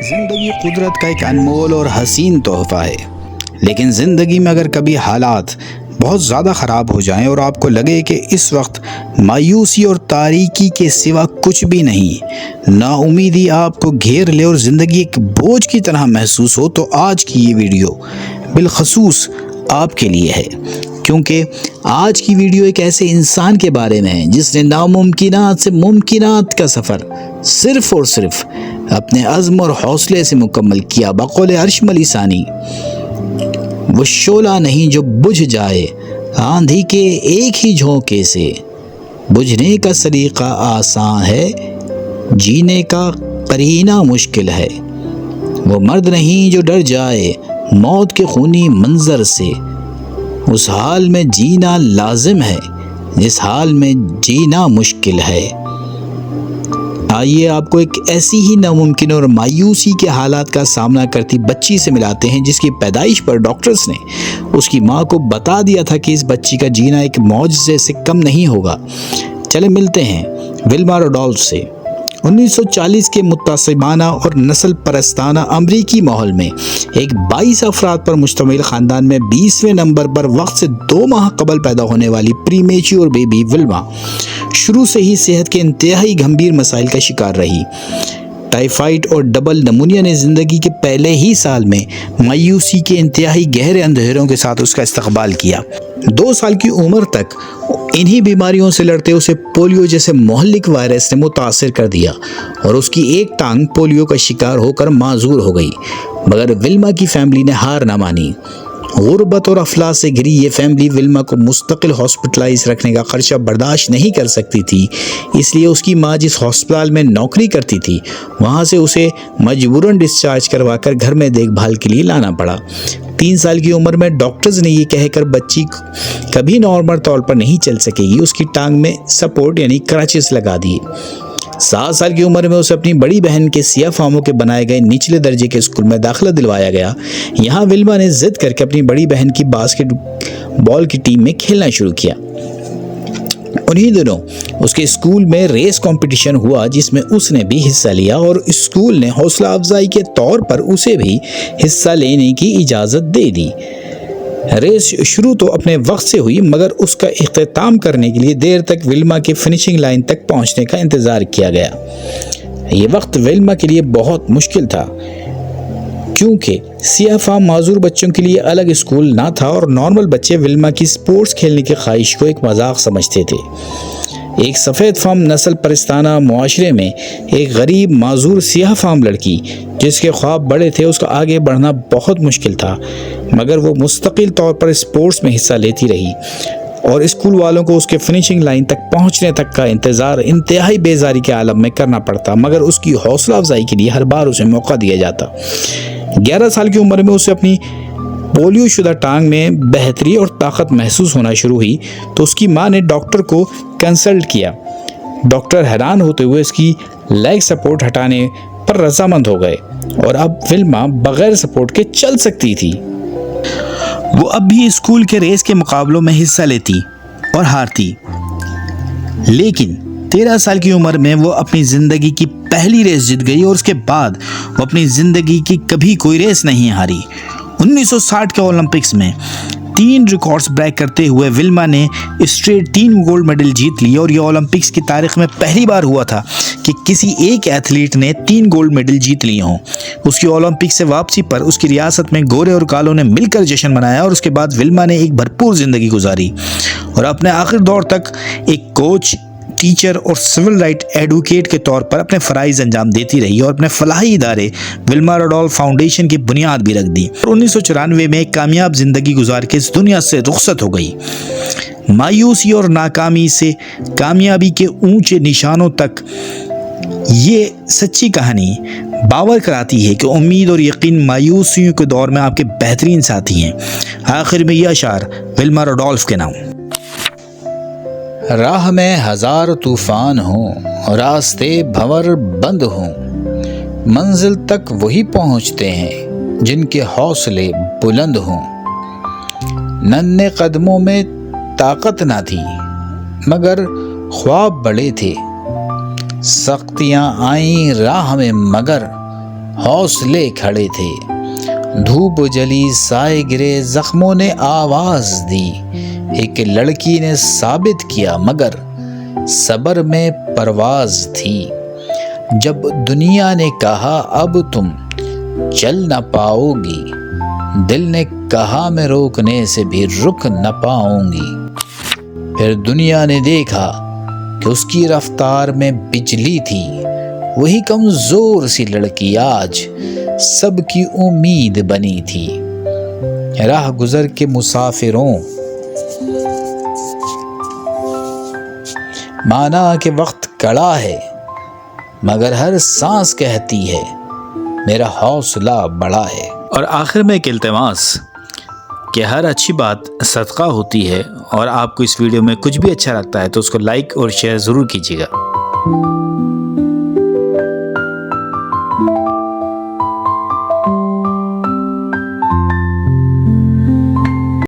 زندگی قدرت کا ایک انمول اور حسین تحفہ ہے، لیکن زندگی میں اگر کبھی حالات بہت زیادہ خراب ہو جائیں اور آپ کو لگے کہ اس وقت مایوسی اور تاریکی کے سوا کچھ بھی نہیں، نا امیدی آپ کو گھیر لے اور زندگی ایک بوجھ کی طرح محسوس ہو، تو آج کی یہ ویڈیو بالخصوص آپ کے لیے ہے، کیونکہ آج کی ویڈیو ایک ایسے انسان کے بارے میں ہے جس نے ناممکنات سے ممکنات کا سفر صرف اور صرف اپنے عزم اور حوصلے سے مکمل کیا۔ بقول عرش ملی ثانی، وہ شعلہ نہیں جو بجھ جائے آندھی کے ایک ہی جھونکے سے، بجھنے کا سلیقہ آسان ہے، جینے کا قرینہ مشکل ہے۔ وہ مرد نہیں جو ڈر جائے موت کے خونی منظر سے، اس حال میں جینا لازم ہے جس حال میں جینا مشکل ہے۔ آئیے آپ کو ایک ایسی ہی ناممکن اور مایوسی کے حالات کا سامنا کرتی بچی سے ملاتے ہیں جس کی پیدائش پر ڈاکٹرز نے اس کی ماں کو بتا دیا تھا کہ اس بچی کا جینا ایک معجزے سے کم نہیں ہوگا۔ چلے ملتے ہیں ولما روڈولف سے۔ 1940 کے متعصبانہ اور نسل پرستانہ امریکی ماحول میں ایک 22 افراد پر مشتمل خاندان میں 20ویں نمبر پر وقت سے 2 ماہ قبل پیدا ہونے والی پری میچور بیبی ولما شروع سے ہی صحت کے انتہائی گھمبیر مسائل کا شکار رہی۔ ٹائیفائڈ اور ڈبل نمونیا نے زندگی کے پہلے ہی سال میں مایوسی کے انتہائی گہرے اندھیروں کے ساتھ اس کا استقبال کیا۔ 2 سال کی عمر تک انہی بیماریوں سے لڑتے اسے پولیو جیسے مہلک وائرس نے متاثر کر دیا اور اس کی ایک ٹانگ پولیو کا شکار ہو کر معذور ہو گئی، مگر ولما کی فیملی نے ہار نہ مانی۔ غربت اور افلاس سے گھری یہ فیملی ولما کو مستقل ہاسپٹلائز رکھنے کا خرچہ برداشت نہیں کر سکتی تھی، اس لیے اس کی ماں جس ہسپتال میں نوکری کرتی تھی وہاں سے اسے مجبوراً ڈسچارج کروا کر گھر میں دیکھ بھال کے لیے لانا پڑا۔ 3 سال کی عمر میں ڈاکٹرز نے یہ کہہ کر بچی کبھی نارمل طور پر نہیں چل سکے گی، اس کی ٹانگ میں سپورٹ یعنی کرچز لگا دیے۔ 7 سال کی عمر میں اسے اپنی بڑی بہن کے سیاہ فاموں کے بنائے گئے نچلے درجے کے اسکول میں داخلہ دلوایا گیا۔ یہاں ولما نے ضد کر کے اپنی بڑی بہن کی باسکٹ بال کی ٹیم میں کھیلنا شروع کیا۔ انہی دنوں اس کے اسکول میں ریس کمپٹیشن ہوا جس میں اس نے بھی حصہ لیا اور اسکول نے حوصلہ افزائی کے طور پر اسے بھی حصہ لینے کی اجازت دے دی۔ ریس شروع تو اپنے وقت سے ہوئی، مگر اس کا اختتام کرنے کے لیے دیر تک ولما کے فنشنگ لائن تک پہنچنے کا انتظار کیا گیا۔ یہ وقت ولما کے لیے بہت مشکل تھا کیونکہ سیاہ فام معذور بچوں کے لیے الگ اسکول نہ تھا اور نارمل بچے ولما کی سپورٹس کھیلنے کی خواہش کو ایک مذاق سمجھتے تھے۔ ایک سفید فام نسل پرستانہ معاشرے میں ایک غریب معذور سیاہ فام لڑکی جس کے خواب بڑے تھے، اس کا آگے بڑھنا بہت مشکل تھا، مگر وہ مستقل طور پر اسپورٹس میں حصہ لیتی رہی اور اسکول والوں کو اس کے فنشنگ لائن تک پہنچنے تک کا انتظار انتہائی بیزاری کے عالم میں کرنا پڑتا، مگر اس کی حوصلہ افزائی کے لیے ہر بار اسے موقع دیا جاتا۔ 11 سال کی عمر میں اسے اپنی پولیو شدہ ٹانگ میں بہتری اور طاقت محسوس ہونا شروع ہوئی تو اس کی ماں نے ڈاکٹر کو کنسلٹ کیا۔ ڈاکٹر حیران ہوتے ہوئے اس کی لیگ سپورٹ ہٹانے پر رضامند ہو گئے اور اب ولما بغیر سپورٹ کے چل سکتی تھی۔ وہ اب بھی اسکول کے ریس کے مقابلوں میں حصہ لیتی اور ہارتی، لیکن 13 سال کی عمر میں وہ اپنی زندگی کی پہلی ریس جیت گئی اور اس کے بعد وہ اپنی زندگی کی کبھی کوئی ریس نہیں ہاری۔ 1960 کے اولمپکس میں 3 ریکارڈز بریک کرتے ہوئے ولما نے اسٹریٹ 3 گولڈ میڈل جیت لی اور یہ اولمپکس کی تاریخ میں پہلی بار ہوا تھا کہ کسی ایک ایتھلیٹ نے 3 گولڈ میڈل جیت لیے ہوں۔ اس کی اولمپک سے واپسی پر اس کی ریاست میں گورے اور کالوں نے مل کر جشن منایا اور اس کے بعد ولما نے ایک بھرپور زندگی گزاری اور اپنے آخر دور تک ایک کوچ، ٹیچر اور سول رائٹ ایڈوکیٹ کے طور پر اپنے فرائض انجام دیتی رہی اور اپنے فلاحی ادارے ولما روڈولف فاؤنڈیشن کی بنیاد بھی رکھ دی اور 1994 میں ایک کامیاب زندگی گزار کے اس دنیا سے رخصت ہو گئی۔ مایوسی اور ناکامی سے کامیابی کے اونچے نشانوں تک یہ سچی کہانی باور کراتی ہے کہ امید اور یقین مایوسیوں کے دور میں آپ کے بہترین ساتھی ہیں۔ آخر میں یہ اشعار ولما روڈولف کے نام۔ راہ میں ہزار طوفان ہوں، راستے بھنور بند ہوں، منزل تک وہی پہنچتے ہیں جن کے حوصلے بلند ہوں۔ ننھے قدموں میں طاقت نہ تھی مگر خواب بڑے تھے، سختیاں آئیں راہ میں مگر حوصلے کھڑے تھے۔ دھوپ جلی، سائے گرے، زخموں نے آواز دی، ایک لڑکی نے ثابت کیا، مگر صبر میں پرواز تھی۔ جب دنیا نے کہا اب تم چل نہ پاؤ گی، دل نے کہا میں روکنے سے بھی رک نہ پاؤں گی۔ پھر دنیا نے دیکھا کہ اس کی رفتار میں بجلی تھی، وہی کمزور سی لڑکی آج سب کی امید بنی تھی۔ راہ گزر کے مسافروں، مانا کہ وقت کڑا ہے، مگر ہر سانس کہتی ہے میرا حوصلہ بڑا ہے۔ اور آخر میں ایک التماس کہ ہر اچھی بات صدقہ ہوتی ہے، اور آپ کو اس ویڈیو میں کچھ بھی اچھا لگتا ہے تو اس کو لائک اور شیئر ضرور کیجیے گا۔